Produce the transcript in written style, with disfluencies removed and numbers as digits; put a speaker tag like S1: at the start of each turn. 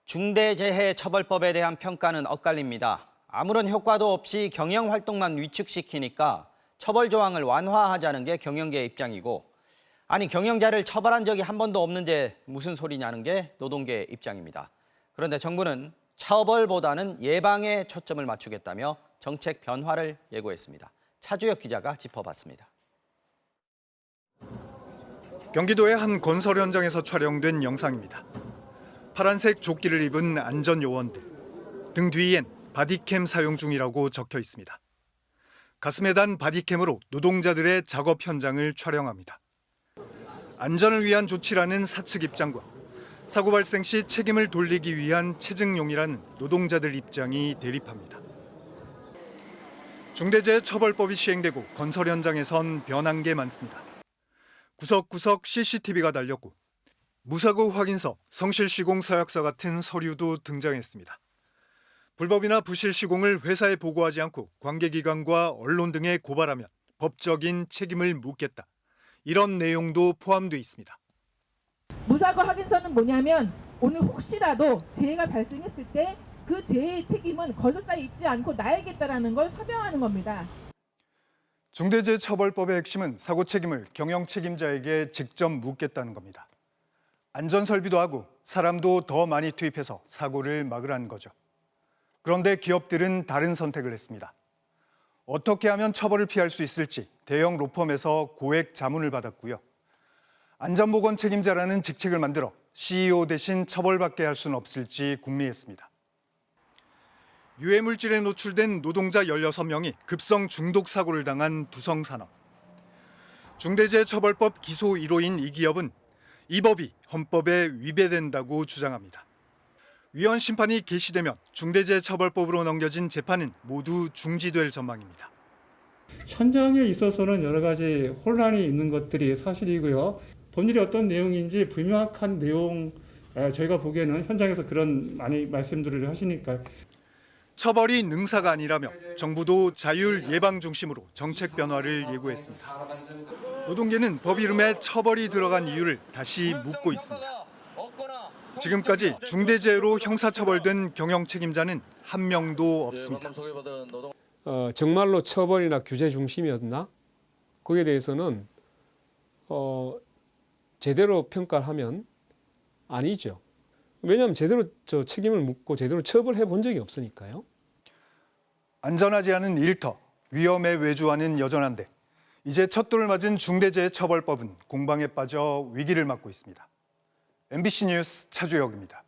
S1: 중대재해처벌법에 대한 평가는 엇갈립니다. 아무런 효과도 없이 경영활동만 위축시키니까 처벌 조항을 완화하자는 게 경영계의 입장이고, 아니 경영자를 처벌한 적이 한 번도 없는데 무슨 소리냐는 게 노동계의 입장입니다. 그런데 정부는 처벌보다는 예방에 초점을 맞추겠다며 정책 변화를 예고했습니다. 차주혁 기자가 짚어봤습니다.
S2: 경기도의 한 건설 현장에서 촬영된 영상입니다. 파란색 조끼를 입은 안전요원들, 등 뒤엔 바디캠 사용 중이라고 적혀 있습니다. 가슴에 단 바디캠으로 노동자들의 작업 현장을 촬영합니다. 안전을 위한 조치라는 사측 입장과 사고 발생 시 책임을 돌리기 위한 체증용이라는 노동자들 입장이 대립합니다. 중대재해처벌법이 시행되고 건설 현장에선 변한 게 많습니다. 구석구석 CCTV가 달렸고 무사고 확인서, 성실 시공 서약서 같은 서류도 등장했습니다. 불법이나 부실 시공을 회사에 보고하지 않고 관계기관과 언론 등에 고발하면 법적인 책임을 묻겠다. 이런 내용도 포함되어 있습니다.
S3: 무사고 확인서는 뭐냐면 오늘 혹시라도 재해가 발생했을 때 그 재해의 책임은 건설사에 있지 않고 나에게다라는 걸 서명하는 겁니다.
S2: 중대재해처벌법의 핵심은 사고 책임을 경영 책임자에게 직접 묻겠다는 겁니다. 안전설비도 하고 사람도 더 많이 투입해서 사고를 막으라는 거죠. 그런데 기업들은 다른 선택을 했습니다. 어떻게 하면 처벌을 피할 수 있을지 대형 로펌에서 고액 자문을 받았고요. 안전보건 책임자라는 직책을 만들어 CEO 대신 처벌받게 할 수는 없을지 궁리했습니다. 유해물질에 노출된 노동자 16명이 급성 중독 사고를 당한 두성산업. 중대재해처벌법 기소 1호인 이 기업은 이 법이 헌법에 위배된다고 주장합니다. 위헌 심판이 개시되면 중대재해처벌법으로 넘겨진 재판은 모두 중지될 전망입니다.
S4: 현장에 있어서는 여러 가지 혼란이 있는 것들이 사실이고요. 법률이 어떤 내용인지 불명확한 내용, 저희가 보기에는 현장에서 그런 많이 말씀들을 하시니까.
S2: 처벌이 능사가 아니라며 정부도 자율 예방 중심으로 정책 변화를 예고했습니다. 노동계는 법 이름에 처벌이 들어간 이유를 다시 묻고 있습니다. 지금까지 중대재해로 형사처벌된 경영 책임자는 한 명도 없습니다.
S5: 정말로 처벌이나 규제 중심이었나? 거기에 대해서는 제대로 평가를 하면 아니죠. 왜냐하면 제대로 책임을 묻고 제대로 처벌해 본 적이 없으니까요.
S2: 안전하지 않은 일터, 위험에 외주하는 여전한데 이제 첫 돌을 맞은 중대재해처벌법은 공방에 빠져 위기를 맞고 있습니다. MBC 뉴스 차주혁입니다.